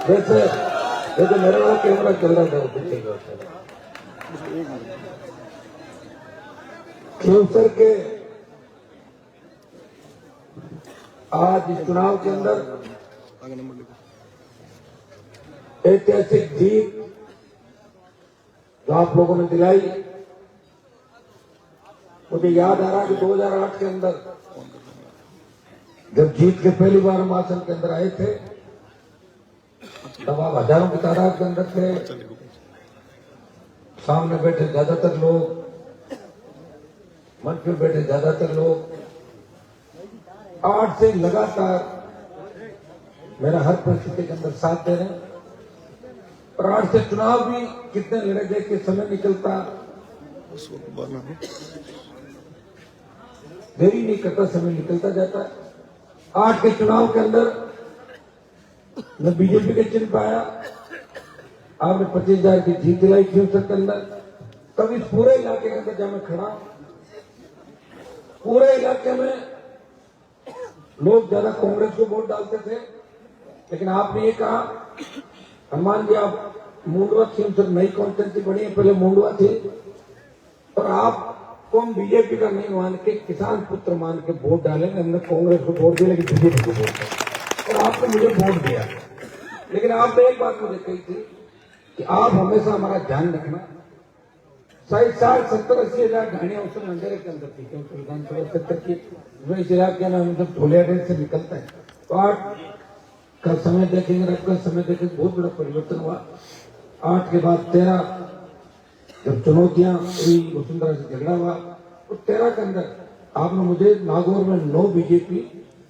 जैसे देखो मेरा वाला कैमरा चल रहा था वो पीछे खींवसर के आज इस चुनाव के अंदर ऐतिहासिक जीत जो आप लोगों ने दिलाई, मुझे याद आ रहा कि 2008 के अंदर जब जीत के पहली बार हम आसन के अंदर आए थे तब आप हजारों की तादाद के अंदर थे, सामने बैठे ज्यादातर लोग, मंच पे बैठे ज्यादातर लोग 8 से लगातार मेरा हर परिस्थिति के अंदर साथ दे रहे हैं। और 8 से चुनाव भी कितने लड़े देख के समय निकलता, देरी नहीं करता, समय निकलता जाता है। 8 के चुनाव के अंदर मैं बीजेपी के चिन्ह पाया, आपने 25,000 की जीत दिलाई खींवसर के अंदर। तब इस पूरे इलाके के अंदर जब मैं खड़ा, पूरे इलाके में लोग ज्यादा कांग्रेस को वोट डालते थे, लेकिन आपने ये कहा हनुमान जी आप मुंडवा खींवसर नई कॉन्स्टिट्यूंसी बनी है, पहले मुंडवा थी, और आपको हम बीजेपी का नहीं मान के किसान पुत्र मान के वोट डालेंगे। हमने कांग्रेस को वोट दिया लेकिन बीजेपी को वोट दिया और आपने मुझे वोट दिया। लेकिन आपने एक बात मुझे कही थी कि आप हमेशा हमारा ध्यान रखना। 60-70-80 हजार गाड़ियां उस समय अंधेरे के अंदर थी, क्योंकि विधानसभा क्षेत्र की इस इलाके में जब ढोलिया डेट से निकलता है तो 8 का समय देखेंगे, रब का समय देखेंगे, बहुत बड़ा परिवर्तन हुआ। 8 के बाद 13 जब चुनौतियां हुई, वसुंधरा से झगड़ा हुआ, और 13 के अंदर आपने मुझे नागौर में 9 बीजेपी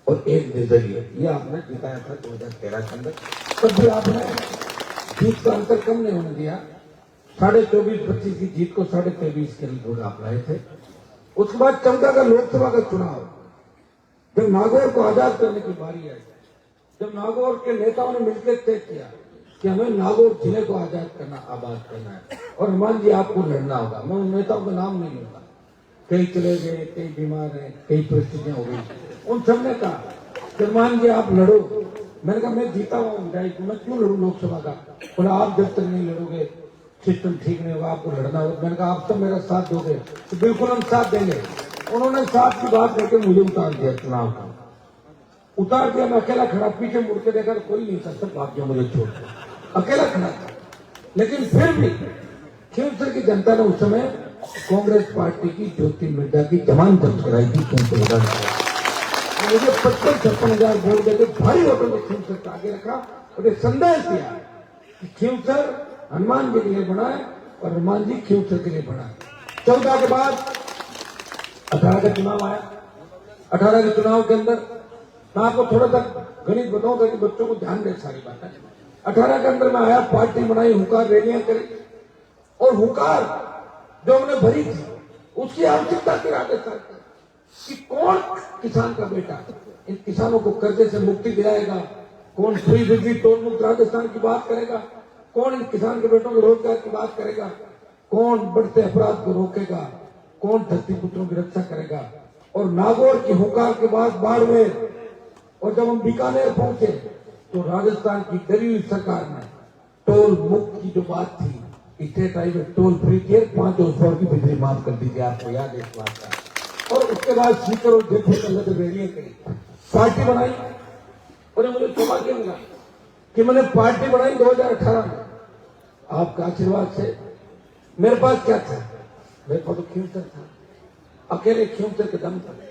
और 1 निर्दलीय ये आपने जिताया था 2013 के अंदर। तब भी आपने जीत का अंतर कम नहीं होने दिया, 24.25 की जीत को 23.5 के लिए आप लाए थे। उसके बाद 14 का लोकसभा का चुनाव, जब नागौर को आजाद करने की बारी आई, जब नागौर के नेताओं ने मिलकर तय किया कि हमें नागौर जिले को आजाद करना, आबाद करना है और हनुमान जी आपको लड़ना होगा। मैं उन नेताओं का नाम नहीं लूंगा, कई चले गए, कई बीमार हैं, कई परिस्थितियां हो गई। उन सबने कहा हनुमान जी आप लड़ो। मैंने कहा मैं जीता हुआ विधायक, मैं क्यों लड़ू लोकसभा का? बोला आप जब तक नहीं लड़ोगे सिस्टम ठीक नहीं होगा, आपको लड़ना होगा। मैंने कहा आप सब मेरा साथ दोगे? तो बिल्कुल हम साथ देंगे। उन्होंने साथ की बात करके मुझे उतार दिया, चुनाव का उतार दिया। मैं अकेला खड़ा, पीछे मुड़ के देखा तो कोई नहीं था, सब भाग गया मुझे छोड़ के, अकेला खड़ा था। लेकिन फिर भी खींवसर की जनता ने उस समय कांग्रेस पार्टी की ज्योति मिर्जा की जमानत जब्त कराई थी खींवसर विधानसभा। मुझे 55-56 हजार वोट देकर भारी वोटों ने खींवसर को आगे रखा और एक संदेश दिया कि खींवसर हनुमान जी के लिए बना है और हनुमान जी खींवसर के लिए बना है। 14 के बाद 18 का चुनाव आया। 18 के चुनाव के अंदर मैं आपको थोड़ा सा गणित बताऊं ताकि बच्चों को ध्यान दे सारी बातें। 18 के अंदर मैं आया, पार्टी बनाई, हुंकार रैलियां करी, और हुंकार जो हमने भरी थी उसकी आवश्यकता थी राजस्थान की कि कौन किसान का बेटा इन किसानों को कर्जे से मुक्ति दिलाएगा, कौन फ्री बिजली टोल मुक्त राजस्थान की बात करेगा, कौन इन किसान के बेटों के रोजगार की बात करेगा, कौन बढ़ते अपराध को रोकेगा, कौन धरती पुत्रों की रक्षा करेगा। और नागौर की हुंकार के बाद बाड़मेर, और जब हम बीकानेर पहुंचे तो राजस्थान की डरी हुई सरकार ने टोल मुक्त की जो बात थी, स्टेट हाईवे टोल फ्री किए, 5 वर्ष की बिजली माफ कर दीजिए, आपको याद है इस बात का। और उसके बाद सीकर और जयपुर के अंदर रैलियां करी, पार्टी बनाई, और मुझे सौभाग्य मिला कि मैंने पार्टी बनाई 2018 में आपका आशीर्वाद से। मेरे पास क्या था? मेरे पास तो खींवसर था, अकेले खींवसर के दम पर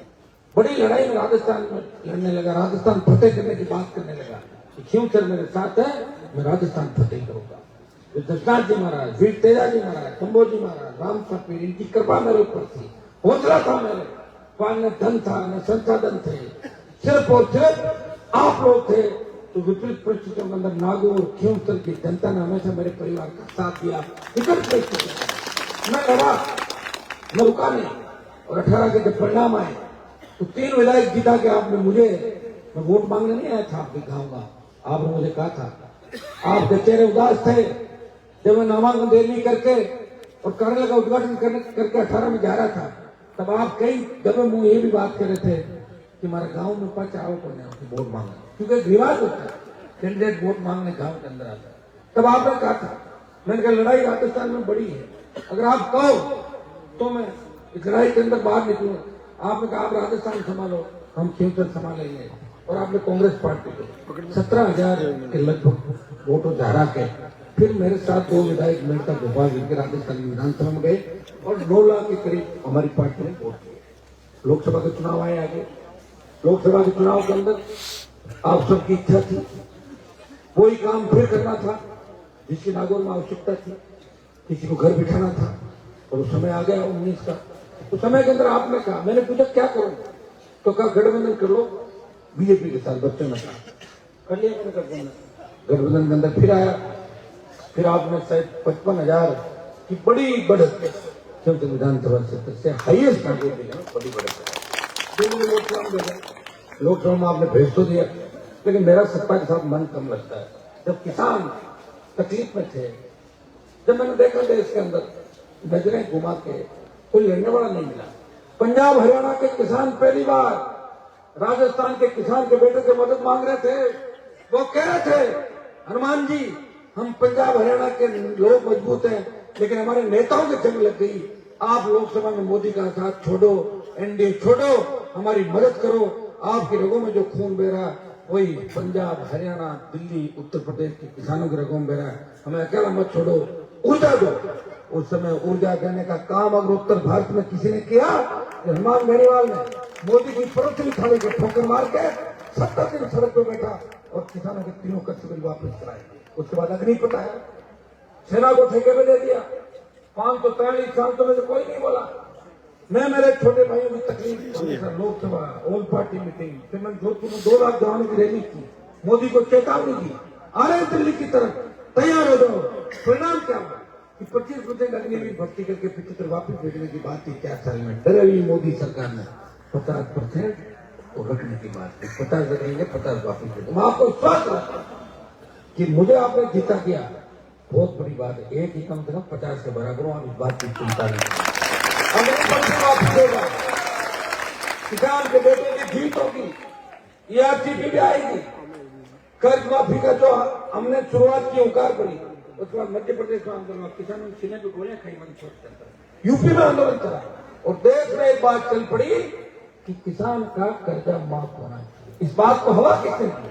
बड़ी लड़ाई में राजस्थान में लड़ने लगा, राजस्थान फतेह करने की बात करने लगा कि खींवसर मेरे साथ है, मैं राजस्थान फतेह करूंगा। दशनाथ जी महाराज, वीर तेजा जी महाराज, शंभो जी महाराज, राम सपीर, इनकी कृपा मेरे ऊपर थी, हौसला था मेरे पास, न धन था न संसाधन थे, सिर्फ और सिर्फ आप लोग थे। तो विपरीत परिस्थितियों के अंदर नागौर खींवसर की जनता ने हमेशा मेरे परिवार का साथ दिया। विकट परिस्थिति मैं लड़ा, मैं रुका नहीं। और 18 के जब परिणाम आए तो 3 विधायक जीता के आपने मुझे, मैं वोट मांगने नहीं आया था आपके गाँव का, आपने मुझे कहा था, आपके चेहरे उदास थे जब मैं नामांकन देने करके और करने लगा, उद्घाटन करके 18 में जा रहा था, तब आप कई दबे मुंह ये भी बात कर रहे थे कि हमारे गांव में 5 आओ को नहीं वोट मांगा, क्योंकि रिवाज होता है कैंडिडेट वोट मांगने गांव के अंदर आता है। तब आपने कहा था, मैंने कहा लड़ाई राजस्थान में बड़ी है, अगर आप कहो तो मैं इस लड़ाई के अंदर बाहर निकलूंगा। आपने कहा आप राजस्थान संभालो, हम खींवसर संभालेंगे। और आपने कांग्रेस पार्टी को 17,000 के लगभग वोटों से हरा के फिर मेरे साथ 2 विधायक मेहता भोपाल के राजस्थान विधानसभा में गए और 9 लाख के करीब हमारी पार्टी ने वोट दिए। लोकसभा के चुनाव आए आगे। लोकसभा के चुनाव के अंदर आप सबकी इच्छा थी वही काम फिर करना था जिसकी नागौर में आवश्यकता थी, किसी को घर बिठाना था। और उस समय आ गया 19 का। उस समय के अंदर आपने कहा, मैंने पूछा क्या करूं, तो कहा गठबंधन कर लो बीजेपी के साथ। बच्चों ने कहा कर लिया मैंने गठबंधन के अंदर। फिर आया, फिर आपने शायद 55,000 की बड़ी बढ़त विधानसभा क्षेत्र से हाईएस्ट नागौर जिले में बड़ी बढ़त। लोकसभा में आपने भेज तो दिया, लेकिन मेरा सत्ता के साथ मन कम लगता है। जब किसान तकलीफ में थे, जब मैंने देखा देश के अंदर नजरें घुमा के कोई लड़ने वाला नहीं मिला। पंजाब हरियाणा के किसान पहली बार राजस्थान के किसान के बेटे से मदद मांग रहे थे। वो कह रहे थे हनुमान जी हम पंजाब हरियाणा के लोग मजबूत हैं, लेकिन हमारे नेताओं की जंग लग गई। आप लोकसभा में मोदी का साथ छोड़ो, एनडीए छोड़ो, हमारी मदद करो। आपकी रगों में जो खून बह रहा वही पंजाब हरियाणा दिल्ली उत्तर प्रदेश के किसानों की रगों में बह रहा है। हमें अकेला मत छोड़ो, ऊर्जा दो। उस समय ऊर्जा देने का काम अगर उत्तर भारत में किसी ने किया, हनुमान बेनीवाल ने मोदी की परोसरी थाली को ठोकर मार के 70 दिन सड़क पर बैठा और किसानों के 3 कच्चे वापस कराए। उसके बाद अग्नि पता है, सेना को ठेके में दे दिया। 543 साल तो मुझे कोई नहीं बोला। मैं मेरे छोटे भाइयों की तकलीफ, लोकसभा ऑल पार्टी मीटिंग, फिर मैंने जोधपुर में 2 लाख जवानों की रैली की, मोदी को चेतावनी दी, आ रहे दिल्ली की तरफ, तैयार हो जाओ। परिणाम क्या हुआ कि 25% अग्निवीर भर्ती करके 75 वापस भेजने की बात थी 4 साल में। डरे हुई मोदी सरकार ने 50% तो रखने की बात थी, 50 रखेंगे 50 वापस भेजेंगे। मैं आपको विश्वास रखता हूं कि मुझे आपने जीता किया बहुत बड़ी बात है। एक ही कम से कम 50 के बराबर हूं, आप इस बात की चिंता नहीं। वापस देगा, किसान के बेटे की जीत होगी, ERCP भी आएगी। कर्ज माफी का जो हमने शुरुआत की उकार पड़ी, उसके बाद मध्य प्रदेश में आंदोलन, किसानों ने सीने पे गोलियां खाई, मन छोड़ चलता, यूपी में आंदोलन चला और देश में एक बात चल पड़ी कि किसान का कर्जा माफ होना चाहिए। इस बात को हवा किसने दी?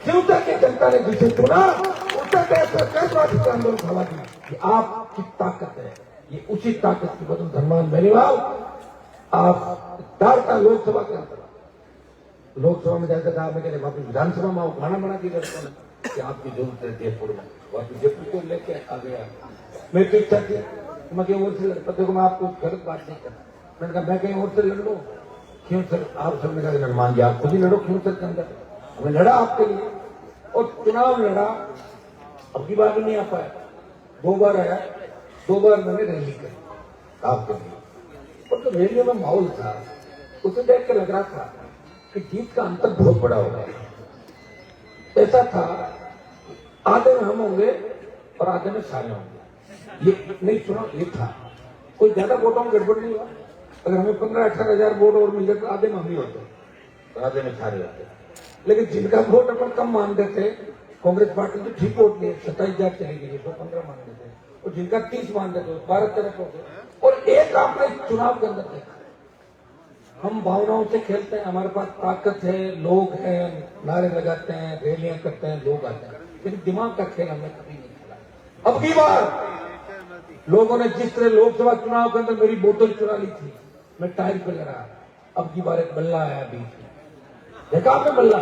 शिवसेना की जनता ने जिसे चुना, उत्तर प्रदेश में कर्ज माफी का आंदोलन हवा दी कि आपकी ताकत है। ये उसी ताकत की बदल धर्मान बेनीवाल आप दारता लोकसभा के अंदर, लोकसभा में जाकर कहा मैं वापस विधानसभा में आओ, खाना बना के लड़कों ने कि आपकी जरूरत है जयपुर में। वापस जयपुर को लेके आ गया। मैं तो इच्छा थी मैं कहीं और से लड़ता, देखो मैं आपको गलत बात नहीं करता। मैंने कहा मैं कहीं और से लड़ लो, क्यों सर? आप सबने कहा हनुमान जी आप खुद ही लड़ो, क्यों सर के अंदर? हमने लड़ा आपके लिए और चुनाव लड़ा। अब की बात नहीं आ पाया, 2 बार आया, 2 बार मैंने रैली करी आपके लिए। और जो रैली में माहौल था उसे देख के लग रहा था कि जीत का अंतर बहुत बड़ा होगा। ऐसा था आधे में हम होंगे और आधे में सारे होंगे। ये नहीं सुना, ये था कोई ज्यादा वोटों में गड़बड़ नहीं हुआ। अगर हमें 15-18 हजार वोट और मिल जाए तो आधे में हम ही होते, आधे में सारे होते। लेकिन जिनका वोट अपन कम मानते थे, कांग्रेस पार्टी तो ठीक वोट नहीं, 27,000 चली गई, 115 मान देते, और जिनका 30 मान देते 12-13 हो गए। और एक आपने चुनाव के अंदर देखा, हम भावनाओं से खेलते हैं, हमारे पास ताकत है, लोग हैं, नारे लगाते हैं, रैलियां करते हैं, लोग आते हैं, लेकिन दिमाग का खेल हमने कभी नहीं खेला। अब की बार लोगों ने जिस तरह लोकसभा चुनाव के अंदर मेरी बोतल चुरा ली थी, मैं टायर पे लगा, अब की बार एक बल्ला आया बीच में, देखा आपने बल्ला,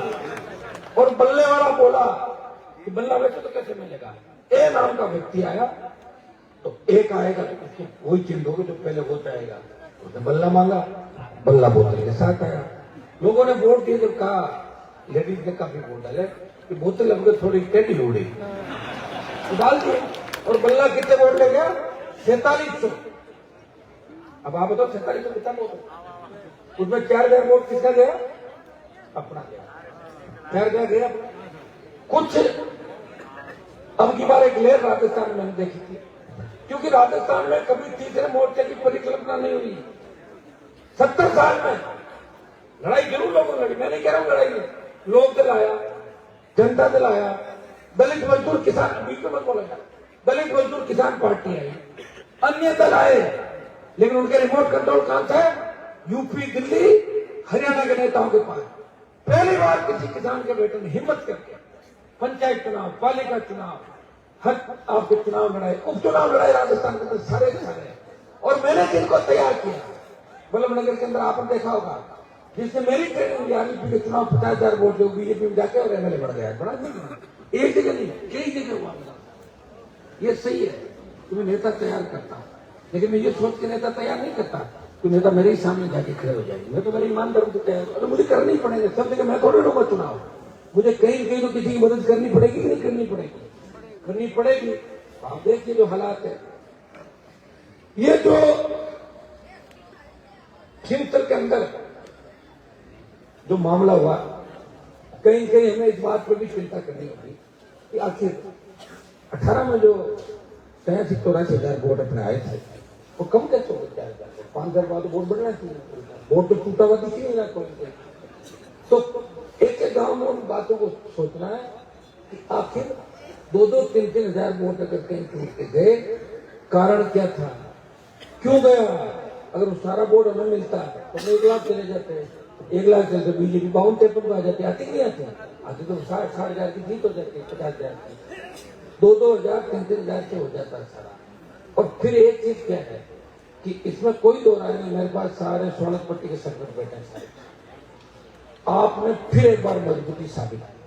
और बल्ले वाला बोला कि बल्ला वैसे तो कैसे मिलेगा, ए नाम का व्यक्ति आया तो एक आएगा तो उसको वही चिन्ह दोगे जो पहले वो जाएगा। उसने बल्ला मांगा, बल्ला बोतल के साथ आया। लोगों ने वोट दिए, जब कहा लेडीज ने काफी वोट डाले कि बोतल अब थोड़ी टेढ़ी लोड़ी डाल दी, और बल्ला कितने वोट ले गया? 4700। अब आप बताओ 4700 कितना वोट? उसमें 4000 वोट किसका गया? अपना गया, 4000 गया कुछ। अब की बार एक लहर राजस्थान में मैंने देखी थी, क्योंकि राजस्थान में कभी तीसरे मोर्चे की परिकल्पना नहीं हुई। 70 साल में लड़ाई जरूर लोगों ने लड़ी, मैं नहीं कह रहा हूं लड़ाई में, लोग दल आया, जनता दल आया, दलित मजदूर किसान, बीच में मत बोलेगा, दलित मजदूर किसान पार्टी आई, अन्य दल आए, लेकिन उनके रिमोट कंट्रोल कहां था? यूपी, दिल्ली, हरियाणा के नेताओं के पास। पहली बार किसी किसान के बेटे ने हिम्मत करके पंचायत चुनाव, पालिका चुनाव, हर आपके चुनाव लड़ाए, उपचुनाव लड़ाए राजस्थान के अंदर सारे सारे। और मैंने जिनको तैयार किया, बल्लभनगर के अंदर आपने देखा होगा, जिसने मेरी ट्रेनिंग लिया, के चुनाव 50,000 वोट जो बीजेपी में जाके और एमएलए बढ़ गया। बड़ा नहीं, एक जगह नहीं, कई जगह हुआ मेरा। ये सही है कि मैं नेता तैयार करता हूं, लेकिन मैं ये सोच के नेता तैयार नहीं करता कि नेता मेरे ही सामने जाके खड़े हो जाएंगे। मैं तो मेरी ईमानदारी से तैयार, अरे मुझे करना ही पड़ेगा सब जगह। मैं थोड़ी लूंगा चुनाव, मुझे कहीं कहीं तो किसी की मदद करनी पड़ेगी कि नहीं करनी पड़ेगी? करनी पड़ेगी। आप देखिए जो हालात है, ये जो छिंतर के अंदर जो मामला हुआ, कहीं कहीं हमें इस बात पर भी चिंता करनी होगी कि आखिर 18 में जो 83-84,000 वोट अपने आए थे, वो कम कैसे हो गए? 5,000 बाद वोट बढ़ना चाहिए, वोट तो टूटा हुआ दिखी नहीं ना कोई। तो एक एक गांव में उन बातों को सोचना है कि आखिर 2-3 हजार वोट अगर कहीं टूट के गए, कारण क्या था, क्यों गया? अगर वो सारा वोट हमें मिलता तो हम 1 लाख चले जाते हैं, 1 लाख चलते बीजेपी 52-53 को आ जाती, आती नहीं आती? आती तो 60 हजार की जीत हो जाती है, 50,000 की, 2-2 हजार 3-3 हजार से हो जाता है सारा। और फिर एक चीज क्या है कि इसमें कोई दो राय नहीं, मेरे पास सारे सोलह पट्टी के सर्कल बैठे हैं सारे। आपने फिर एक बार मजबूती साबित की,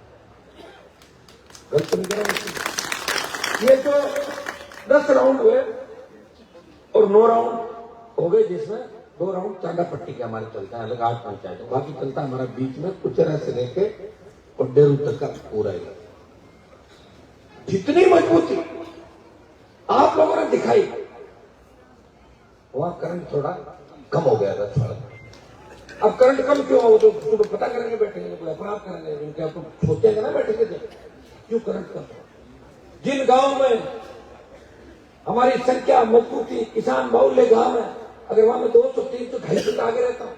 गलत नहीं करें। ये जो 10 राउंड हुए और 9 राउंड हो गए, जिसमें 2 राउंड चांदा पट्टी के हमारे चलता है, अलग 8 पंचायत, बाकी चलता हमारा बीच में कुचरा से लेके और डेरू तक का पूरा ही। जितनी मजबूती आप लोगों ने दिखाई, वहां करंट थोड़ा कम हो गया था थोड़ा। अब करंट कम क्यों हो? तो सुबह पता करेंगे, बैठेंगे, कोई अपराध करेंगे, उनके आप सोचेंगे ना बैठेंगे तो क्यों करंट कम हो? जिन गांव में हमारी संख्या मजबूती, किसान बाहुल्य गांव है, अगर वहां में 200-300 250 आगे रहता हूं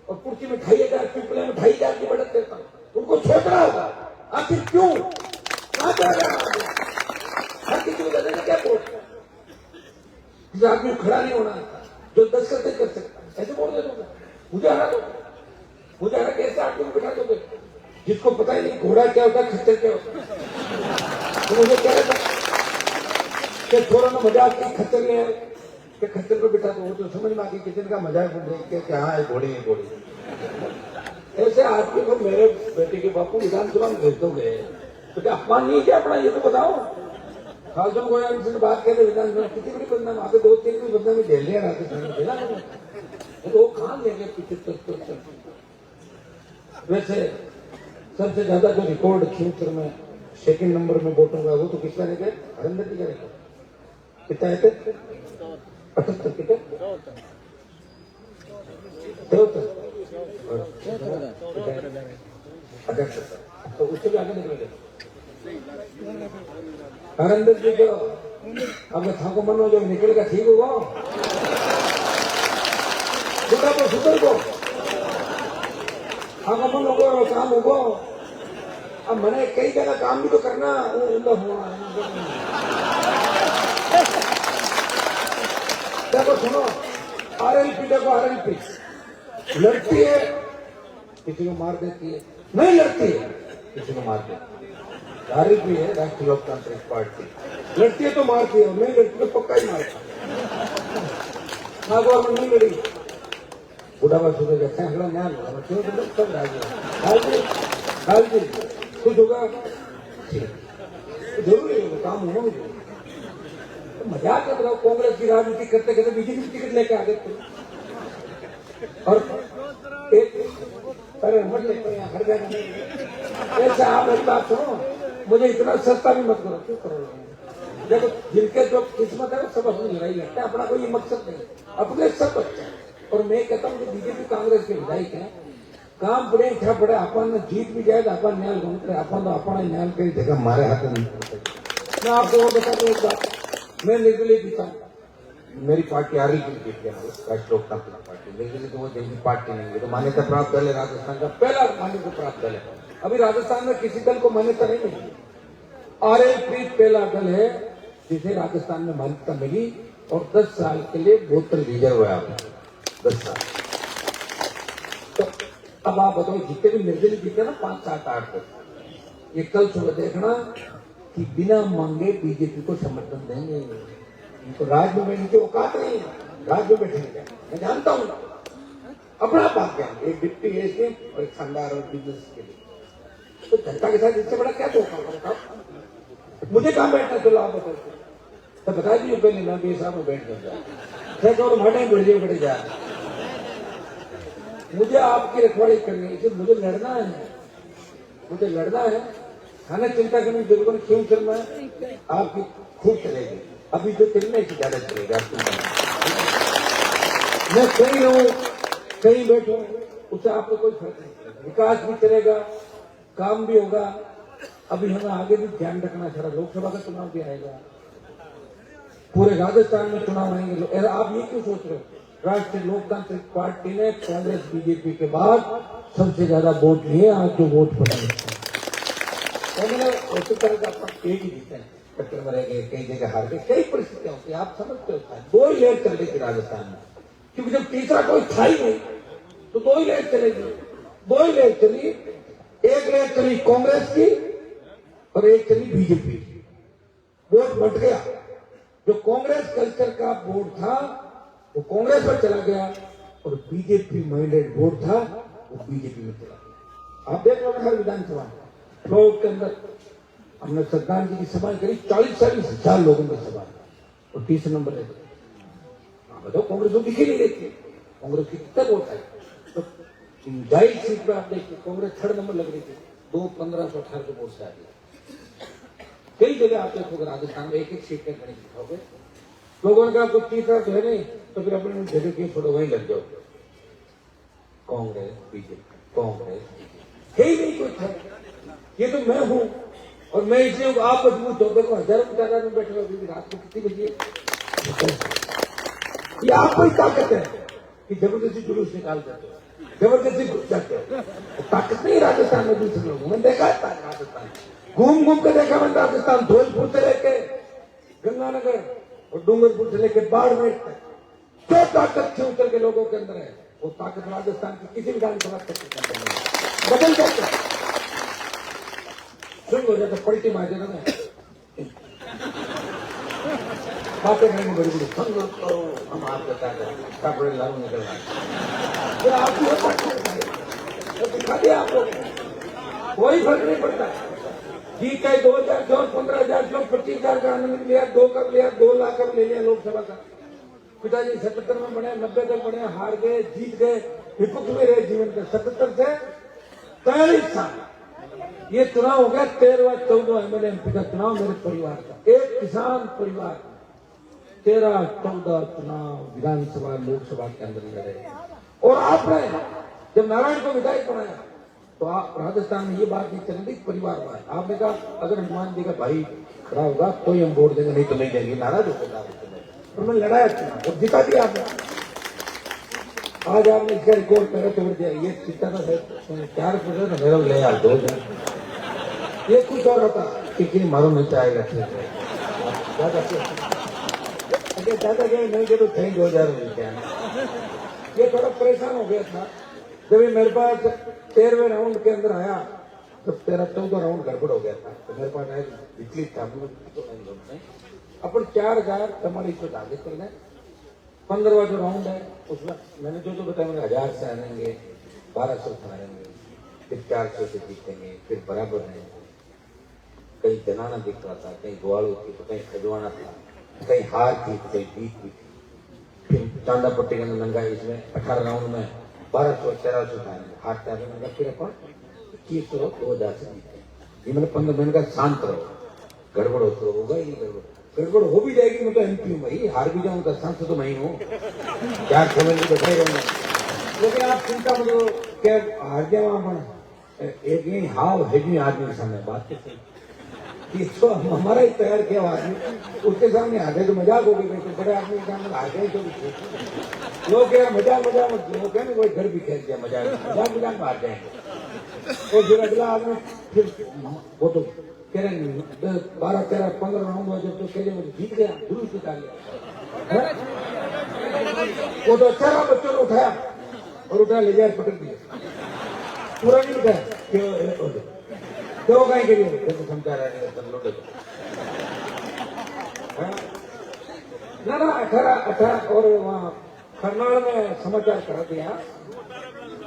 और कुर्सी में 2,500, पिपले में 2,500 की बढ़त देता हूं, उनको सोचना होगा आखिर क्यों, कहां जा रहा है? हर किसी को देने क्या वोट? जिस आदमी खड़ा नहीं होना, जो 10 करते कर सकता, ऐसे वोट दे दोगे? मुझे हरा दो, मुझे हरा के ऐसे आदमी को बिठा दोगे जिसको पता ही नहीं घोड़ा क्या होता है, खच्चर क्या होता है। तो मुझे क्या रहता कि थोड़ा ना मजाक की, खच्चर में है कि खच्चर को बिठा दो, वो तो समझ में आ गई किचन का मजाक देख के, हाँ घोड़े है घोड़े। ऐसे आदमी को मेरे बेटे के बापू विधानसभा में भेज दोगे तो क्या अपमान नहीं किया अपना? ये तो बताओ। खालसा गोयल से बात कहते विधानसभा, कितनी बड़ी बदनाम, आगे 2-3 भी बदनामी झेल लिया राजस्थान, तो वो कहां लेंगे 75%? वैसे सबसे ज्यादा जो रिकॉर्ड छिंतर में 2nd नंबर में वोटों का, वो तो किसका नहीं गए? हरिंदर जी का रिकॉर्ड कितना है? 78 कितने? 73। तो उससे भी आगे निकलेंगे हरिंदर जी को। अब मैं थाको मनो जो निकल का ठीक होगा, बेटा को सुधर को आगमन होगा, काम होगा। अब मैंने कई जगह काम भी तो करना हुआ। देखो सुनो, RLP देखो, RLP लड़ती है किसी को मार देती है, नहीं लड़ती है किसी को मार देती है। RLP है राष्ट्रीय लोकतांत्रिक पार्टी, लड़ती है तो मारती है, नहीं लड़ती तो पक्का ही मारती है। ना गवर्नमेंट नहीं लड़ी, बुढ़ावा सुधर जाता है, अगला न्याय होगा, क्यों सब राजी कुछ होगा, जरूरी होगा, काम होना भी जरूरी। तो मजाक कर रहा हूं, कांग्रेस की राजनीति करते करते बीजेपी की टिकट लेके आ गए थे। और एक अरे मत लेते हैं हर जगह ऐसा। आप एक बात सुनो, मुझे इतना सस्ता भी मत करो, क्यों करो? देखो जिनके जो किस्मत है वो सब अपनी लड़ाई लड़ते हैं, अपना कोई मकसद नहीं, अपने सब बच्चे। और मैं कहता हूँ कि बीजेपी कांग्रेस के विधायक हैं, काम पड़े क्या पड़े, अपन जीत भी जाए तो अपन न्याय बनते, अपन तो अपना न्याय कई जगह हमारे हाथ में नहीं। मैं आपको वो बता दूं एक बात, मैं निर्दलीय जीता हूँ, मेरी पार्टी आ रही थी राष्ट्रीय लोकतांत्रिक पार्टी, लेकिन तो वो जल्दी पार्टी नहीं है, तो मान्यता प्राप्त दल है राजस्थान का, पहला मान्यता प्राप्त दल है। अभी राजस्थान में किसी दल को मान्यता नहीं मिली। आरएलपी पहला दल है जिसे राजस्थान में मान्यता मिली और 10 साल के लिए बोतल रिजर्व है। 10 साल। तो अब आप बताओ, जितने भी निर्दलीय जीते ना 5, 7, 8 तक, ये कल सुबह देखना कि बिना मांगे बीजेपी को समर्थन देंगे। इनको राज में बैठने की औकात नहीं है, राज में बैठेंगे। मैं जानता हूं अपना बात क्या, एक डिप्टी एसडीएम और एक शानदार और बिजनेस के लिए, तो जनता के साथ इससे बड़ा क्या धोखा बताओ। मुझे कहां बैठना, चलो आप बताओ, तो बता दीजिए पहले, मैं भी साहब में बैठ जाऊंगा और मटे बढ़े जा। मुझे आपकी रखवाली करनी है, मुझे लड़ना है, मुझे लड़ना है। खाना चिंता करने की जरूरत क्यों करना है, आपकी खूब चलेगी। अभी जो चलने की ज्यादा चलेगा। मैं कहीं रहूं कहीं बैठूं, उससे आपको कोई फर्क नहीं पड़ेगा। विकास भी चलेगा, काम भी होगा। अभी हमें आगे भी ध्यान रखना चाहिए, लोकसभा का चुनाव भी आएगा, पूरे राजस्थान में चुनाव आएंगे। आप ये क्यों सोच रहे हो, राष्ट्रीय लोकतांत्रिक पार्टी ने कांग्रेस बीजेपी के बाद सबसे ज्यादा वोट लिए। आज जो वोट पड़ा उसी तरह का एक ही जीते हैं, टक्कर में रह गए, कई जगह हार गए, कई परिस्थितियां होती है, आप समझते हो। 2 ही लेयर चल रही थी राजस्थान में, क्योंकि जब तीसरा कोई था ही नहीं तो 2 ही लेयर चलेगी। 2 ही लेयर चली, एक लेयर चली कांग्रेस की और एक चली बीजेपी की। वोट बट गया, जो कांग्रेस कल्चर का वोट था वो कांग्रेस पर चला गया और बीजेपी माइंडेड वोट था वो बीजेपी में चला गया। आप देख लो हर विधानसभा फ्लोर के अंदर हमने सरदार जी की सभा करी, 40-40 हजार लोगों की सभा और 30 नंबर है। बताओ, कांग्रेस को दिखी नहीं देती, कांग्रेस की कितना वोट है। तो 22 सीट पर आप देखिए कांग्रेस 3rd नंबर लग रही थी, 1518 के वोट से आ गई। कई जगह आप देखोगे राजस्थान में एक सीट पे खड़े दिखाओगे, लोगों ने कहा कुछ तीसरा तो है नहीं, तो फिर अपने जगह की छोड़ो, वहीं लग जाओ। कांग्रेस बीजेपी, कांग्रेस है ही नहीं कुछ है। ये तो मैं हूं और मैं इसलिए आप मजबूत हो। देखो हजारों की तादाद में बैठे हो, अभी रात को कितनी बजी है। ये आपको ही ताकत है कि जबरदस्ती जुलूस निकाल देते हो, जबरदस्ती घुस जाते हो। ताकत नहीं राजस्थान में दूसरे लोगों में देखा है। राजस्थान घूम घूम के देखा मैंने, राजस्थान धौलपुर से लेके गंगानगर और डूंगरपुर से लेके बाड़मेर तक जो ताकत थी उतर के लोगों के अंदर है, वो ताकत राजस्थान की किसी विधानसभा तक बदल जाते शुरू हो जाता, पलटी मार देना बातें करेंगे बड़ी बड़ी, हम आपको कपड़े लारू निकलना आपको दिखा दिया। आपको कोई फर्क नहीं पड़ता। जीत है 2000 से और 15,000 से 25,000 का आनंद लिया, 2 कर लिया, 2 लाख कर ले लिया लोकसभा का। पिताजी 77 में बने, 90 तक बने, हार गए, जीत गए, विपक्ष में रहे जीवन के 77 से 43 साल। ये चुनाव हो गया 13वां 14वां एमएलए एमपी का चुनाव मेरे परिवार का, एक किसान परिवार। 13-14 चुनाव विधानसभा लोकसभा के अंदर लड़े और आपने जब नारायण को विधायक बनाया तो आप राजस्थान में ये बात नहीं चल रही परिवारवाद। आपने कहा अगर हनुमान जी का भाई खड़ा होगा तो ही हम वोट देंगे, नहीं तो नहीं देंगे, नाराज होगा। तो मैं लड़ाया चुनाव और जिता दिया आपने। आज आपने इसका रिकॉर्ड पहले तोड़ दिया। ये चिट्टा था 4% मेरा ले यार 2000, ये कुछ और होता कि मारो नहीं चाहेगा ज्यादा गए नहीं के तो कहीं 2000 मिलते हैं। ये थोड़ा परेशान हो गया था जब ये मेरे पास 13वें राउंड के अंदर आया, तो 13-14 राउंड गड़बड़ हो गया था। तो मेरे पास आया बिजली था अपन 4000 हमारी इसको आगे चलना है। 15वां जो राउंड है उसमें मैंने जो बताया, मैंने 1000 से आएंगे, 1200 से आएंगे, फिर 400 से जीतेंगे, फिर बराबर रहेंगे। कहीं जनाना दिख रहा था, कहीं ग्वाड़ू थी तो कहीं खजवाना था, कहीं हार थी तो कहीं जीत भी थी। फिर चांदा पट्टी के अंदर लंगा, इसमें 18 राउंड में 1200-1300 आएंगे, हारता है फिर अपन 2100 2000 से जीते। ये मैंने 15 दिन का शांत रहो, गड़बड़ होगा ही नहीं। गड़बड़ हो भी जाएगी, मैं तो एमपी हूँ भाई, हार भी जाऊंगा, सांसद तो मैं ही हूँ, 4 महीने बैठे रहूंगा। लेकिन आप चिंता मतलब क्या हार गया वहां पर एक ही हाव है भी आदमी के सामने बात के सही कि तो हमारा ही तैयार किया हुआ आदमी उसके सामने आ गए तो मजाक हो गई भाई, तो बड़े आदमी के सामने आ गए तो लोग कह मजाक मजाक लोग कह कोई घर भी खेल दिया मजाक मजाक मजाक में आ जाएंगे। और फिर अगला आदमी फिर वो तो कह रहे 12 13 15 राउंड हुआ जब तो कह रहे मुझे जीत गया जुलूस निकाल लिया। वो तो अच्छा रहा, बच्चों ने उठाया और उठा ले जाए पकड़ दिया, पूरा नहीं उठाया क्यों कहीं के लिए तो समझा रहा लौटे ना 18 और वहाँ खरनाल में समाचार करा दिया।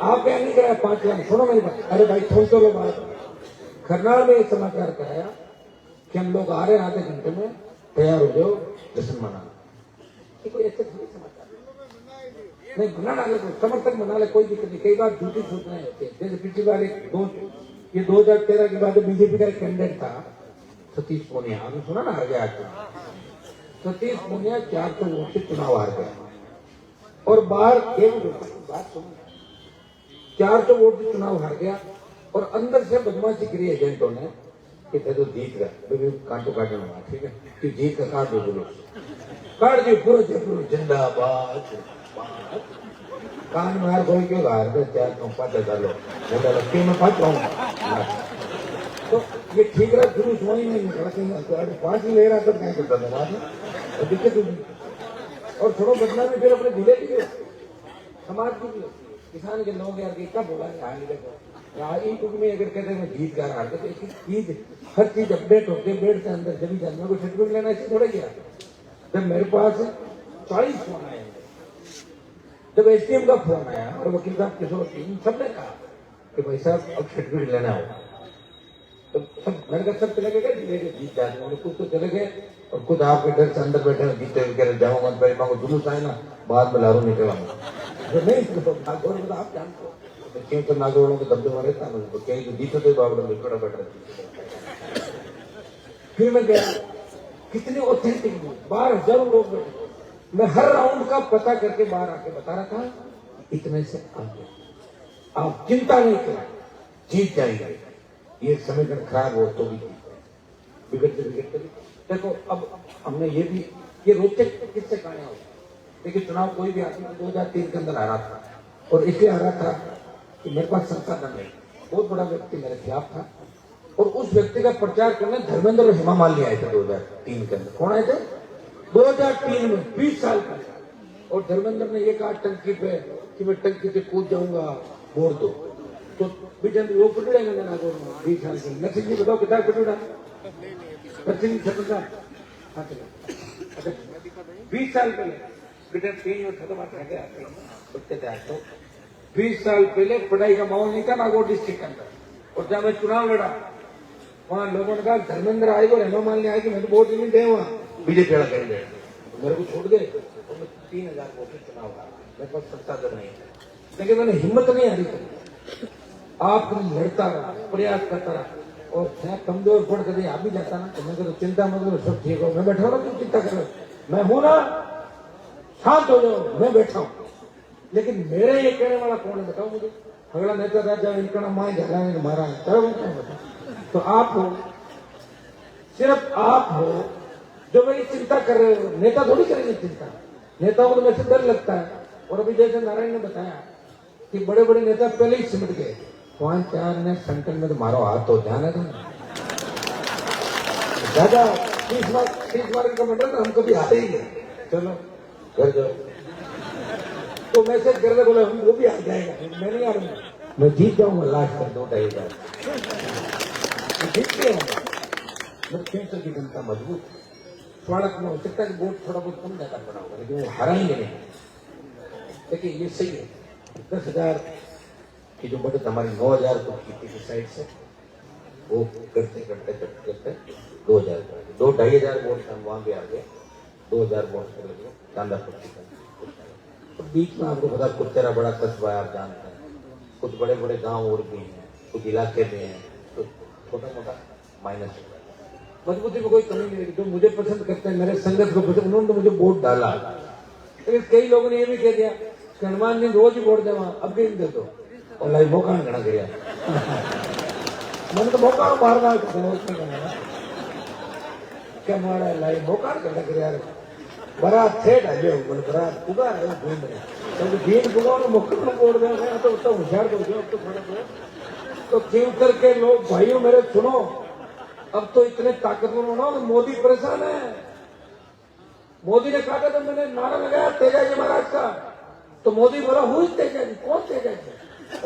आप क्या नहीं कराया 5 लाख, सुनो मेरी बात, अरे भाई छोड़ तो लो बात। खरनाल में एक समाचार कराया कि हम लोग आ रहे हैं आधे घंटे में, तैयार हो जाओ जश्न मनाना। कोई ऐसे थोड़ी समाचार नहीं मना डाले तो समर्थक मना ले, कोई दिक्कत नहीं। कई बार झूठी सूचनाएं होती है, जैसे पिछली बार ये 2013 के बाद बीजेपी का एक कैंडिडेट था सतीश पूनिया, आपने सुना ना हार गया। सतीश पूनिया 400 वोट से चुनाव हार गया और बाहर बात सुनो 400 वोट से चुनाव हार गया और अंदर से बदमाशी करी एजेंटों ने कि तो जीत गया काटो काटने वाला, ठीक है कि जीत का काट दो काट दियो पूरा जयपुर जिंदाबाद। कान में यार कोई क्यों हार गए 4-5 लोग लड़के में 5 पाऊंगा तो ये ठीक रहा, जुलूस वही नहीं निकला कहीं 5 ले रहा तब क्या करता था दिक्कत होगी। और छोड़ो बदला में फिर अपने जिले की समाज की भी होती है, किसान के लोग यार क्या बोला है में अगर कहते हैं जीत कर हार तो चीज हर चीज अपडेट होती है बेड के अंदर जब जानने को सर्टिफिकेट लेना इसे थोड़ा गया। जब मेरे पास 40 फोन आए, जब एसडीएम का फोन आया और वकील साहब किशोर सिंह सबने कहा कि भाई साहब अब सर्टिफिकेट लेना होगा, तो सब मेरे का सब चले गए जीत जाते हैं, कुछ तो चले गए और खुद आपके डर से अंदर बैठे जीते हुए कह रहे जाऊंगा पहले मांगो जुलूस आए ना बाद में लारू निकलाऊंगा नहीं तो आप जानते हो क्यों तो नागरोड़ों के दबदबा रहता है कहीं तो जीते थे बाबड़ा बिछड़ा बैठ रहे। फिर मैं गया कितने ऑथेंटिक बाहर हजारों लोग बैठे, मैं हर राउंड का पता करके बाहर आके बता रहा था इतने से आगे आप चिंता नहीं करें जीत जाएगा। ये समीकरण खराब हो तो भी बिगड़ते देखो। अब हमने ये भी ये रोचक किससे कहानी हो, देखिए चुनाव कोई भी आदमी 2003 के अंदर आ रहा था और इसलिए आ रहा था कि मेरे पास संसाधन नहीं, बहुत बड़ा व्यक्ति मेरे खिलाफ था और उस व्यक्ति का प्रचार करने धर्मेंद्र और हेमा मालिनी आए थे 2003 के अंदर। कौन आए थे 2003 में 20 साल पहले, और धर्मेंद्र ने ये कहा टंकी पे कि मैं टंकी से कूद जाऊंगा वोट दो, तो बीजेपी वो पिटड़ेगा ना 20 साल के नसीब जी बताओ कितना पिटड़ा 20 साल पहले बेटा 3 और खत्म बच्चे थे। तो 20 साल पहले पढ़ाई का माहौल नहीं था नागौर डिस्ट्रिक्ट के अंदर, और जब मैं चुनाव लड़ा वहां लोगों ने कहा धर्मेंद्र आएगा और हेमा मालिनी आएगी, मैं तो वोट नहीं दे वहां बीजेपी वाला कैंडिडेट मेरे को छोड़ गए और मैं 3000 वोट से चुनाव लड़ा। मेरे पास संसाधन नहीं है लेकिन मैंने हिम्मत नहीं हारी करी, आप लड़ता रहा प्रयास करता रहा और कमजोर पड़ कर आ भी जाता ना तो मैं तो चिंता मत सब ठीक हो, मैं बैठा हूँ चिंता कर रहा मैं हूं ना, शांत हो जाओ मैं बैठा हूं। लेकिन मेरे ये कहने वाला कौन है बताओ मुझे, अगला नेता राजा इनका नाम माए झगड़ा मारा है तो आप हो, सिर्फ आप हो जो मेरी चिंता कर रहे हो, नेता थोड़ी करेंगे चिंता, नेताओं को तो वैसे डर लगता है। और अभी जैसे नारायण ने बताया कि बड़े बड़े नेता पहले ही सिमट गए, 5-4 ने संगठन में तो मारो हाथ तो ध्यान है दादा 30 मार्क का मंडल हम कभी आते ही नहीं, चलो घर जाओ तो मैसेज कर दे बोले हम वो भी आ जाएगा, मैं नहीं आ रहा हूँ, मैं जीत जाऊंगा लास्ट तक 2-2.5 जीत गए। खेल की जनता मजबूत स्वागत में हो सकता है कि वोट थोड़ा बहुत कम ज्यादा बना होगा लेकिन वो हराएंगे नहीं। देखिए ये सही है 10,000 की जो बढ़त हमारी 9,000 को की साइड से वो करते 2,000 2-2.5 वोट हम वहां भी आ गए 2,000 वोट कर लगे शानदार। तो बीच में आपको पता कुछ तेरा बड़ा कस्बा है, आप जानते हैं कुछ बड़े बड़े गांव और भी हैं, कुछ इलाके में हैं, तो छोटा मोटा माइनस मजबूती में कोई कमी नहीं है। जो मुझे पसंद करते हैं मेरे संगत को पसंद, उन्होंने तो मुझे वोट डाला। लेकिन कई लोगों ने ये भी कह दिया कि हनुमान जी रोज ही वोट दे वहां अब भी दे दो और लाई मौका नहीं गया मैंने तो मौका मारना धक्के मारा लाई मौका कर यार बारात थे डाले बोले बारात पुगा है घूम रहे तो भीड़ पुगा ने मुक्का में बोल रहे तो उतना होशियार हो गया अब तो थोड़ा तो खींवसर के लोग भाइयों मेरे सुनो अब तो इतने ताकतवर होना और मोदी परेशान है। मोदी ने कहा था तो मैंने नारा लगाया तेजाजी महाराज का तो मोदी बोला हूँ तेजाजी कौन तेजाजी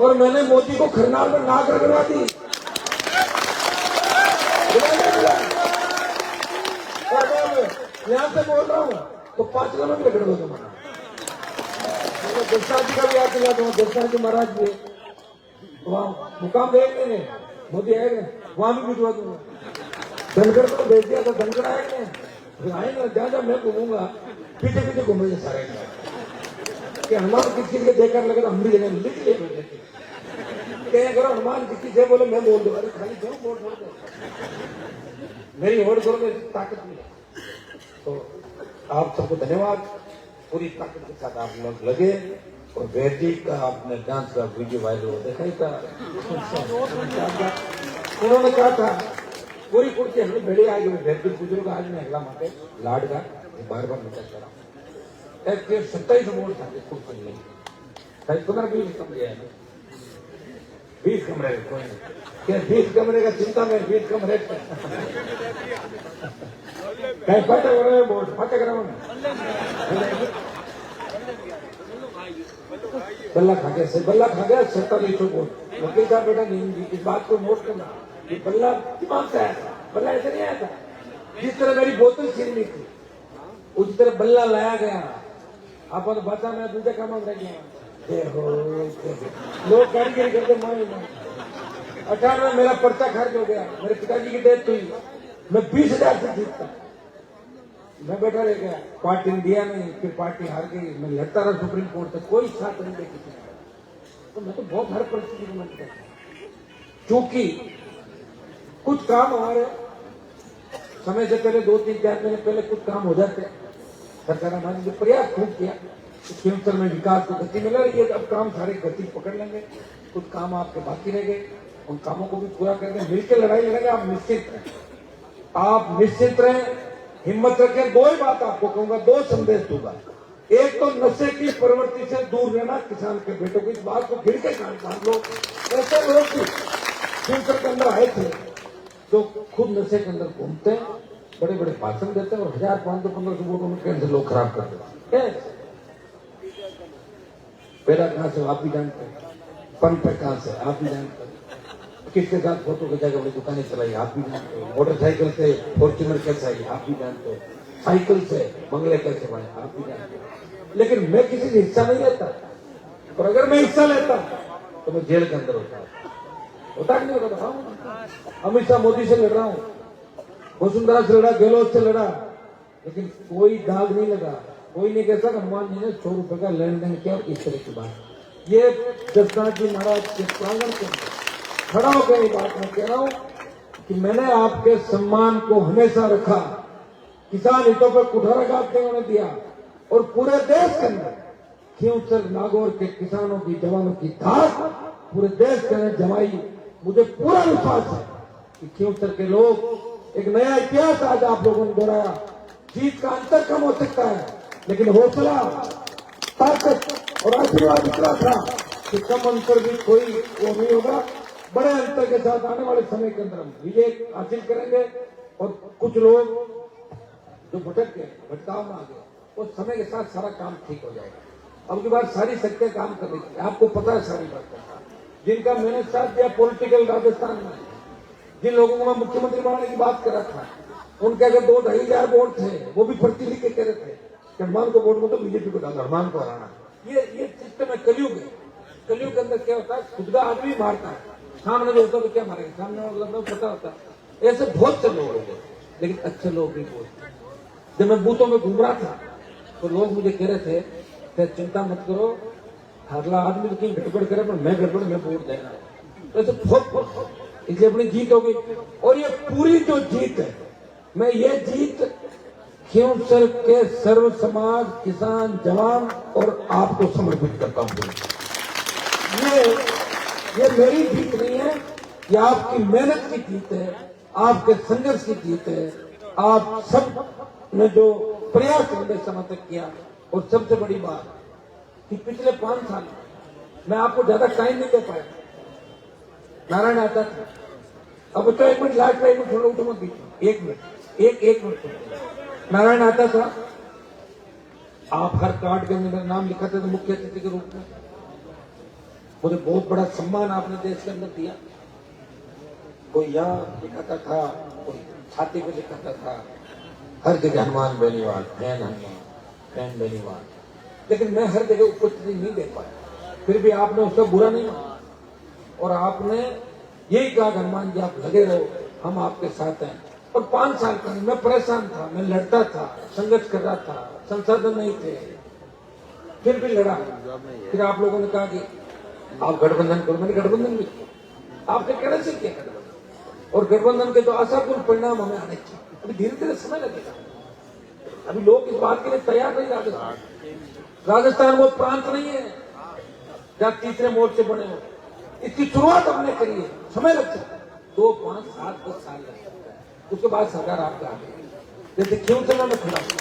और मैंने मोदी को खरनाल में नाक रगड़वा दी यहाँ से बोल रहा हूँ तो 5 नंबर में रगड़ दो तुम्हारा दर्शना जी का भी याद दिला दूंगा दर्शना जी महाराज भी वहाँ मुकाम देख लेंगे मोदी आएगा वहां भी भिजवा दूंगा धनगढ़ को भेज दिया तो धनगढ़ आएंगे फिर आएंगे ज्यादा मैं घूमूंगा पीछे पीछे घूमेंगे सारे कि हनुमान किसी के देखकर लगे तो हम भी जगह लिख लिए कहीं अगर हनुमान किसी से बोले मैं बोल दूँ अरे खाली क्यों वोट छोड़ दो मेरी वोट करो तो ताकत नहीं है। तो आप सबको धन्यवाद पूरी ताकत के साथ आप लोग लगे और वैद जी का आपने डांस का वीडियो वायरल हो देखा ही था उन्होंने कहा था पूरी कुर्सी हमें भेड़े आ गई वैद जी बुजुर्ग आज मैं अगला माटे लाड का बार बार निकल कर रहा हूँ 27 वोट था खुद कर लेंगे 15-20 कमरे 20 कमरे कोई नहीं 20 कमरे का चिंता में 20 कमरे कहीं फटे हो रहे वोट फटे कराओ बल्ला खा गया 47 वोट वकील साहब बेटा नहीं इस बात को नोट करना ये बल्ला दिमाग से आया था बल्ला ऐसे नहीं आया था जिस तरह मेरी बोतल छीननी थी उसी तरह बल्ला लाया गया आप बचा मैं दूसरे काम रह गया लोग कारीगरी करते मारे 18 मेरा पर्चा खर्च हो गया मेरे पिताजी की डेथ हुई मैं 20,000 से जीतता मैं बैठा रह गया पार्टी ने दिया नहीं फिर पार्टी हार गई मैं लड़ता रहा सुप्रीम कोर्ट से कोई साथ नहीं दे किसी तो मैं तो बहुत हर परिस्थिति में मन करता क्योंकि कुछ काम हमारे समय से पहले 2-3-4 महीने पहले कुछ काम हो जाते सरकार हमारे प्रयास खूब किया खींवसर में विकास को गति मिल रही है अब काम सारे गति पकड़ लेंगे कुछ काम आपके बाकी रह गए उन कामों को भी पूरा करके मिलकर लड़ाई लड़ेंगे आप निश्चित रहें हिम्मत रखें। 2 ही बात आपको कहूंगा 2 संदेश दूंगा एक तो नशे की प्रवृत्ति से दूर रहना किसान के बेटों को इस बात को गिर के कान बांध लो ऐसे लोग खींवसर के अंदर आए थे जो खुद नशे के अंदर घूमते हैं बड़े बड़े भाषण देते हैं और 1,500-1,500 वोटों में कैसे लोग खराब कर देते हैं पैदा कहां से आप भी जानते हैं पंथ कहां से आप भी जानते हैं किसके साथ फोटो खिंचाकर अपनी दुकानें चलाई आप भी जानते हो मोटरसाइकिल से फॉर्च्यूनर कैसे आई आप भी जानते हो साइकिल से बंगले कैसे बने आप भी जानते हो लेकिन मैं किसी से हिस्सा नहीं लेता और अगर मैं हिस्सा लेता तो मैं जेल के अंदर होता कि नहीं होता अमित शाह मोदी से लड़ रहा हूं वसुंधरा से लड़ा गहलोत से लड़ा लेकिन कोई दाग नहीं लगा कोई नहीं कहता हनुमान जी ने 100 रुपए का लेन देन किया और इस तरह की बात ये दशनाथ जी महाराज के प्रांगण के खड़ा होकर ये बात मैं कह रहा हूं कि मैंने आपके सम्मान को हमेशा रखा किसान हितों पर कुठाराघात नहीं होने दिया और पूरे देश के अंदर खींवसर नागौर के किसानों की जवानों की धाक पूरे देश के अंदर जमाई मुझे पूरा विश्वास है कि खींवसर के लोग एक नया इतिहास आज आप लोगों ने दोहराया जीत का अंतर कम हो सकता है लेकिन हौसला ताकत और आशीर्वाद इतना था कि कम अंतर भी कोई वो नहीं होगा बड़े अंतर के साथ आने वाले समय के अंदर हम विजय हासिल करेंगे और कुछ लोग जो भटक गए भटकाव में आ गए उस समय के साथ सारा काम ठीक हो जाएगा। अब की बात सारी शक्तियां काम कर रही थी आपको पता है सारी बात जिनका मैंने साथ दिया पॉलिटिकल राजस्थान में जिन लोगों को मैं मुख्यमंत्री बनाने की बात कर रहा था उनके अगर 2-2.5 वोट थे वो भी पर्ची लिख के कह रहे थे कि हनुमान को वोट में तो बीजेपी को डालना हनुमान को हराना ये सिस्टम है कलयुग के अंदर क्या होता है खुद का आदमी मारता है सामने जो होता है तो क्या मारेगा सामने वाला पता होता है ऐसे बहुत से लोग होंगे लेकिन अच्छे लोग भी बोलते जब मैं बूथों में घूम रहा था तो लोग मुझे कह रहे थे चिंता मत करो अगला आदमी तो गड़बड़ करे पर मैं गड़बड़ में वोट देना तो ऐसे बहुत इसलिए अपनी जीत हो गई और ये पूरी जो जीत है मैं ये जीत खींवसर के सर्व समाज किसान जवान और आपको समर्पित करता हूं। ये मेरी जीत नहीं है ये आपकी मेहनत की जीत है आपके संघर्ष की जीत है आप सब ने जो प्रयास लंबे समय तक किया, और सबसे बड़ी बात कि पिछले 5 साल मैं आपको ज्यादा टाइम नहीं दे पाया। नारायण आता था, अब तो 1 मिनट लास्ट में 1 मिनट थोड़ा उठो मत बीच 1 मिनट एक मिनट। नारायण आता था, आप हर कार्ड के अंदर मेरा नाम लिखा था, तो मुख्य अतिथि के रूप में मुझे बहुत बड़ा सम्मान आपने देश के अंदर दिया। कोई यहाँ लिखाता था, कोई छाती पे लिखाता था, हर जगह हनुमान बेनीवाल, फैन बेनीवाल, लेकिन मैं हर जगह उपस्थिति नहीं दे पाया। फिर भी आपने उसका बुरा नहीं माना, और आपने यही कहा हनुमान जी आप लगे रहो, हम आपके साथ हैं। और 5 साल का मैं परेशान था, मैं लड़ता था, संघर्ष कर रहा था, संसाधन नहीं थे, फिर भी लड़ा। फिर आप लोगों ने कहा कि आप गठबंधन करो, मैंने गठबंधन भी किया। आपने कहना से किया गठबंधन, और गठबंधन के तो आशापूर्ण परिणाम हमें आने चाहिए। अभी धीरे धीरे समय लगेगा, अभी लोग इस बात के लिए तैयार नहीं। राजस्थान वो प्रांत नहीं है जहां तीसरे मोर्चे बने हो। इसकी शुरुआत हमने करी है, समय लग सकता है, 2, 5, 7, 10 साल लग सकता है, उसके बाद सरकार आपका आ गई। जैसे क्यों से मैं खड़ा हूं,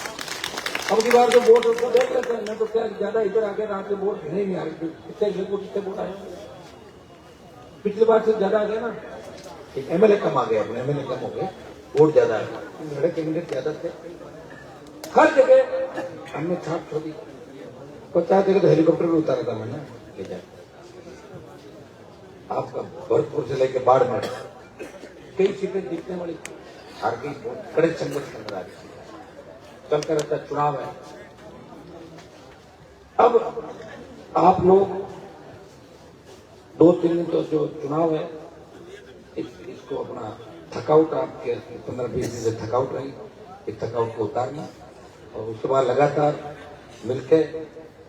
अब की बार जो वोट उसको देख लेते हैं। मैं तो क्या ज्यादा इधर आगे रात के वोट गिने नहीं आ रही, कितने वोट आए, पिछली बार से ज्यादा आ गया ना, एमएलए कम आ गया, एमएलए कम हो गए, वोट ज्यादा आ गया, लड़े कैंडिडेट ज्यादा थे। हर जगह हमने छाप छोड़ी, 50 जगह तो हेलीकॉप्टर में उतारा था मैंने ले जाए। आपका भरतपुर से लेकर बाड़मेर कई सीटें जीतने वाली थी, हार गई, बड़े संघर्ष के अंदर चलता रहता चुनाव है। अब आप लोग 2-3 दिन तो जो चुनाव है, इसको अपना थकाउट, आपके 15-20 दिन से थकाउट रही, इस थकाउट को उतारना, और उसके बाद लगातार मिलके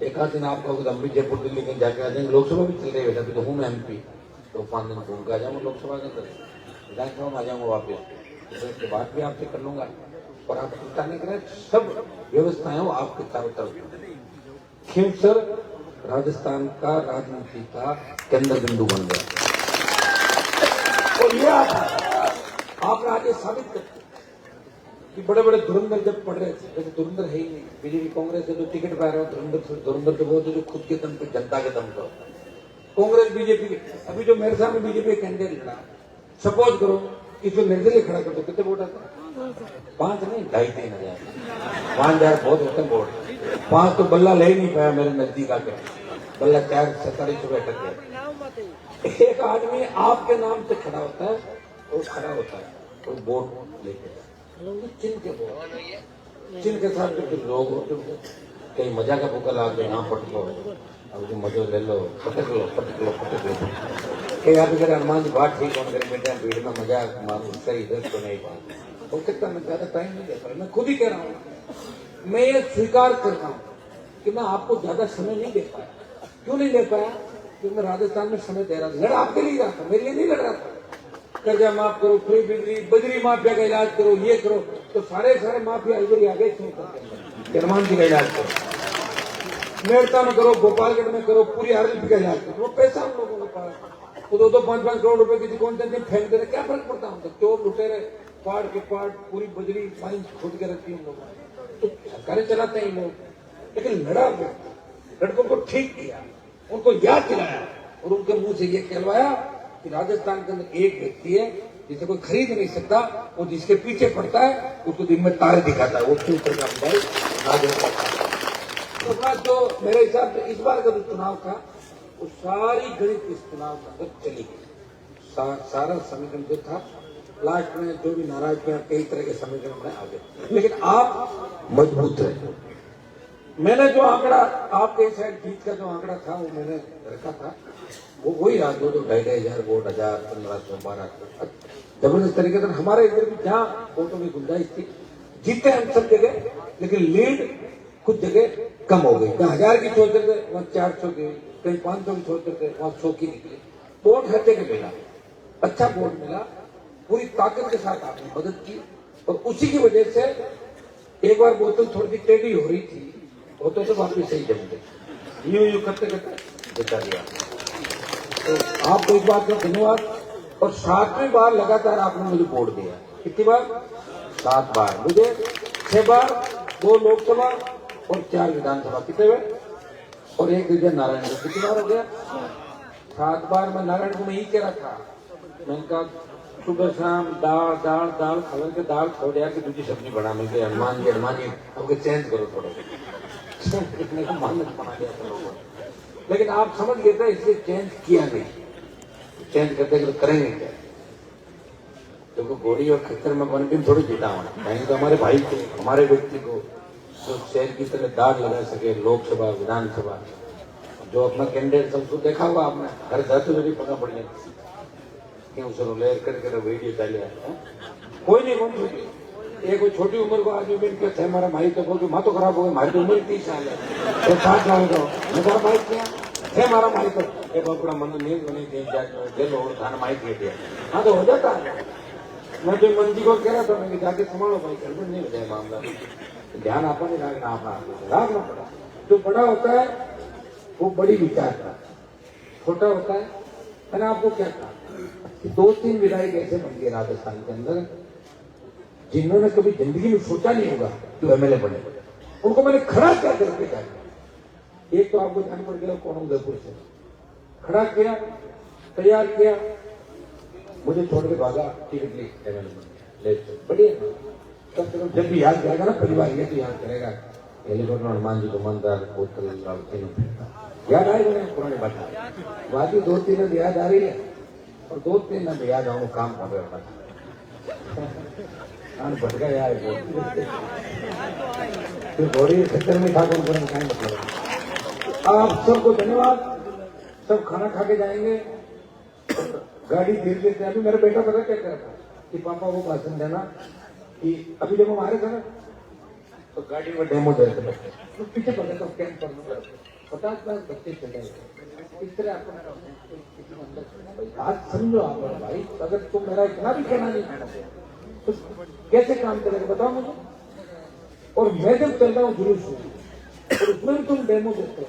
एक आध दिन आपका अम्बित जयपुर दिल्ली कहीं जाके आ जाएंगे। लोकसभा भी चल रही है, अभी तो हूँ मैं MP, तो 5 दिन घूम के आ जाऊंगा लोकसभा के अंदर, विधानसभा में आ जाऊंगा वापस, उसके बाद भी आपसे कर लूंगा। और आप उतारने के लिए सब व्यवस्थाएं हो आपके चारों तरफ। खींवसर राजस्थान का राजनीति का केंद्र बिंदु बन गया, और ये आपने आगे साबित कर कि बड़े बड़े धुरंधर जब पढ़ रहे थे, जैसे धुरंधर है ही नहीं, बीजेपी कांग्रेस से जो टिकट पा रहे हो धुरंधर तो वो जो खुद के दम पे, जनता के दम पर कांग्रेस बीजेपी। अभी जो मेरे सामने बीजेपी कैंडिडेट लड़ा, सपोज करो इसको निर्दलीय खड़ा कर दो, कितने वोट आते हैं? 5 नहीं, 2,500-3 हजार, 5,000 बहुत होते हैं वोट। 5 तो बल्ला ले ही नहीं पाया मेरे नजदीक आके, बल्ला 447 रुपए अटक गया। एक आदमी आपके नाम से खड़ा होता है, वो खड़ा होता है, वो वोट लेके चिन्ह के वोट, चिन्ह के साथ जो लोग होते हैं, कहीं मजा का भूखा ला दो, यहाँ पटको, अब जो मजो ले लो, पटक लो। कहीं आप इधर हनुमान जी बात ठीक होने करे, बेटा भीड़ में मजा मारू, सही इधर तो नहीं बात हो सकता। मैं ज्यादा टाइम नहीं दे पा रहा, मैं खुद ही कह रहा हूँ, मैं ये स्वीकार कर रहा हूँ कि मैं आपको ज्यादा समय नहीं दे पाया। क्यों नहीं दे पाया? क्योंकि मैं राजस्थान में समय दे रहा था, लड़ आपके लिए रहा था, मेरे लिए नहीं लड़ रहा था। कर्जा माफ करो, फ्री बिजली, बजरी माफिया का इलाज करो, ये करो, तो सारे माफिया इधर ही आ गए। हनुमान जी का इलाज करो, मेड़ता में करो, गोपालगढ़ में करो, पूरी RLP का इलाज करो, वो पैसा हम लोगों के पास, तो 2-5 करोड़ रुपए किसी कौन से फेंक दे रहे, क्या फर्क पड़ता है? चोर लुटेरे पाड़ के पाड़ पूरी बजरी माइन खोद के रखती है हम लोग, तो सरकारें चलाते हैं लोग। लेकिन लड़कों को ठीक किया, उनको याद दिलाया, और उनके मुंह से ये कहलवाया कि राजस्थान के अंदर एक व्यक्ति है जिसे कोई खरीद नहीं सकता, वो जिसके पीछे पड़ता है उसको दिन में तारे दिखाता है, वो क्यों करता है राजस्थान। तो बात जो मेरे हिसाब से इस बार का जो चुनाव था, वो सारी गणित इस चुनाव के अंदर चली गई। सारा समीकरण जो था, लास्ट में जो भी नाराज किया, कई तरह के समीकरण में आ गए, लेकिन आप मजबूत रहे। मैंने जो आंकड़ा आपके साइड जीत का जो आंकड़ा था वो मैंने रखा था, वो वही रहा, 2-2,500 वोट, 1,000, 1,500, 1200, जबरदस्त तरीके से। हमारे इधर भी जहाँ वोटों की गुंजाइश थी, जीते हम सब जगह, लेकिन लीड कुछ जगह कम हो गई। कहीं 1000 की सोचते थे, वहाँ 400 की, कहीं 500 की सोचते थे, वहाँ 100 की निकली। वोट हर जगह मिला, अच्छा वोट मिला, पूरी ताकत के साथ आपने मदद की, और उसी की वजह से एक बार बोतल थोड़ी सी टेढ़ी हो रही थी, बोतल तो वापिस सही जम गई, यूं करते करते बचा दिया। तो आपको इस बात का धन्यवाद। और 7वीं बार लगातार आपने मुझे वोट दिया। कितनी बार? 7 बार, मुझे 6 बार 2 लोकसभा और 4 विधानसभा, कितने हुए? और 1 विजय नारायण को, कितनी बार हो गया? 7 बार। मैं नारायण को मैं ही कह रखा, मैंने कहा सुबह शाम दाल दाल दाल खबर के दाल छोड़ दिया कि दूसरी सब्जी बना मिलती है। हनुमान जी हमको चेंज करो थोड़ा बना दिया था लोगों ने। लेकिन आप समझ गए थे, इसलिए चेंज किया नहीं। चेंज करते करेंगे क्या? देखो घोड़ी और खच्चर में बन के थोड़ी जीता होना, कहीं तो हमारे भाई को, हमारे व्यक्ति को जो शहर की तरह दाद लगा सके, लोकसभा विधानसभा, जो अपना कैंडिडेट सबको देखा होगा आपने, घर जाते हुए पता पड़ जाए क्यों सर लेर करके वीडियो डाले कोई नहीं कौन छोटी एक छोटी उम्र को आदमी मिल के हमारा भाई तो बोल माँ तो खराब हो गई, हमारी तो उम्र 30 साल है, 7 साल का हमारा भाई किया है, हमारा भाई तो एक बड़ा मन नहीं बने जेल और थाना माई दे दिया। हाँ तो हो जाता है। मैं जो मंजी को कह रहा था मैं जाके संभालो भाई, गड़बड़ नहीं हो जाए मामला, ध्यान आपा नहीं रखना, राखना पड़ा। जो बड़ा होता है वो बड़ी विचार का, छोटा होता है। मैंने आपको क्या कहा कि 2-3 विधायक ऐसे बन गए राजस्थान के अंदर जिन्होंने कभी जिंदगी में सोचा नहीं होगा कि एमएलए बने, उनको मैंने खड़ा क्या करके जाए। एक तो आपको ध्यान पड़ गया कौन, उदयपुर से खड़ा किया, तैयार किया, मुझे छोड़ के भागा, टिकट ली, एमएलए बन गया। बढ़िया, कम से कम जब भी याद करेगा ना परिवार, ये तो याद करेगा हेलीकॉप्टर हनुमान जी को मंदिर बोतल याद आएगा ना पुरानी बात। बाकी 2-3 याद आ रही है और 2-3 में याद आऊँ काम कर रहा था भटका यार घोड़ी खच्चर में खा कर मतलब। आप सबको धन्यवाद। सब खाना खा के जाएंगे, गाड़ी धीरे धीरे। अभी मेरा बेटा पता क्या कर रहा था कि पापा वो भाषण देना कि अभी जब हम आ रहे थे ना तो गाड़ी में डेमो दे रहे थे, तो पीछे पड़ गया, तो कैंप पर 50-50 बच्चे चले गए। इस तरह आज समझो आप भाई, अगर तुम मेरा इतना भी कहना नहीं मानोगे तो कैसे काम करेगा बताओ मुझे। और मैं जब चल रहा हूँ जुलूस में और उसमें भी तुम डेमो देते हो,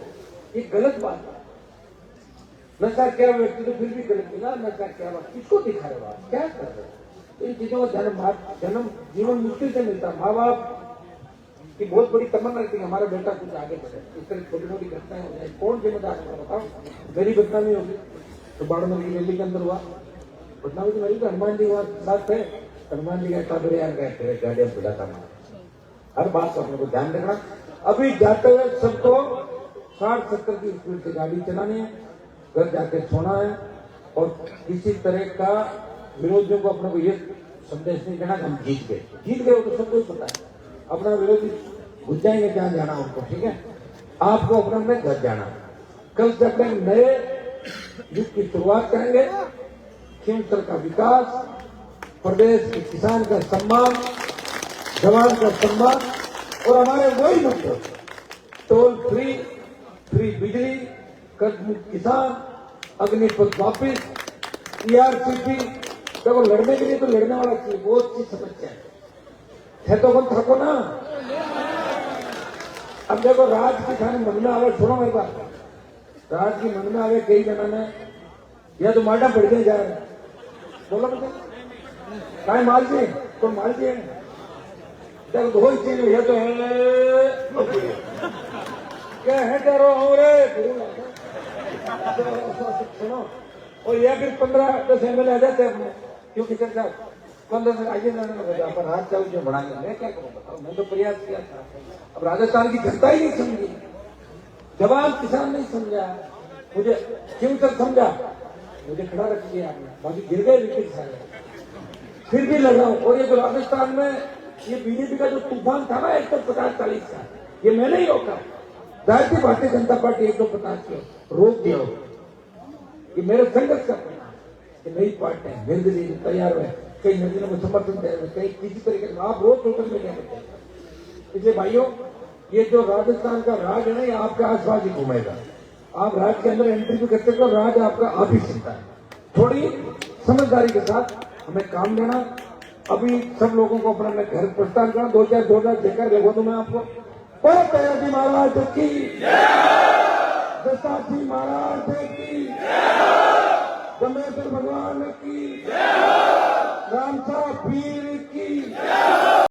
ये गलत बात है। नशा क्या व्यक्ति तो फिर भी गलत मिला, नशा क्या बात किसको दिखा रहे हो आप, क्या कर रहे हो? तो इन चीजों का जन्म जीवन मुश्किल से मिलता। माँ बाप की बहुत बड़ी तमन्ना रहती है हमारा बेटा कुछ आगे बढ़े, इस तरह छोटी छोटी घटनाएं हो जाए, कौन जिम्मेदार है बताओ? मेरी घटना नहीं होगी तो बाड़मेर की रैली के अंदर हुआ घटना हुई, तो मेरी तो हनुमान जी वहां साथ थे, हनुमान जी का यार गए गाड़ियां खुला था। हर बात को अपने को ध्यान रखना। अभी जाते हुए सबको 60-70 की स्पीड से गाड़ी चलानी है, घर जाके सोना है और किसी तरह का विरोधियों को अपने को ये संदेश नहीं देना कि हम जीत गए हो तो सबको पता है। अपना विरोधी भूल जाएंगे जहां जाना उनको, ठीक है? आपको अपना अपने घर जाना। कल से अपने नए युग की शुरुआत करेंगे। क्षेत्र का विकास, प्रदेश के किसान का सम्मान, जवान का सम्मान और हमारे वही मुद्दे, टोल फ्री बिजली, कर्ज मुक्त किसान, अग्निपथ वापिस, ईआरसीपी। देखो लड़ने के लिए तो लड़ने वाला चाहिए, बहुत सी समस्या है तो कौन थको ना। अब देखो राज की खाने मन में आवे, छोड़ो मेरे पास, राज की मन में आवे कई जना ने या तो माटा बढ़ गए जा रहे, बोलो मुझे काय माल जी तो माल जी देखो दो ही चीज ये तो है क्या है करो हो रे सुनो। और ये फिर 15-10 एमएलए आ जाते हैं, क्योंकि किशन साहब 15 से आइए ना पर हाथ चालू जो बढ़ाएंगे, मैं क्या करूँ बताओ? मैं तो प्रयास किया था, अब राजस्थान की जनता ही नहीं समझी, जवान किसान नहीं समझा, मुझे क्यों तक समझा, मुझे खड़ा रख दिया आपने, बाकी गिर गए विकेट सारे, फिर भी लड़ रहा हूँ। और ये जो राजस्थान में ये बीजेपी का जो तूफान था ना 150-40 का, ये मैंने ही रोका। भारतीय जनता पार्टी 150 को रोक दिया कि मेरे संघर्ष का कि नई पार्टी निर्दलीय तैयार हुए, कई नदियों में समर्थन दे रहे, कई किसी तरीके से आप रोज सोशल मीडिया पर देखते। इसलिए भाइयों, ये जो राजस्थान का राज है ना, ये आपके आसपास ही घूमेगा। आप राज के अंदर एंट्री भी करते हो, राज आपका आप ही सुनता है। थोड़ी समझदारी के साथ हमें काम लेना। अभी सब लोगों को अपना घर प्रस्थान करना, 2-4 जोरदार जयकार लगवा दूं मैं आपको। जी महाराज की, दत्ताजी महाराज की, गमेश्वर भगवान की, राम साहब वीर की।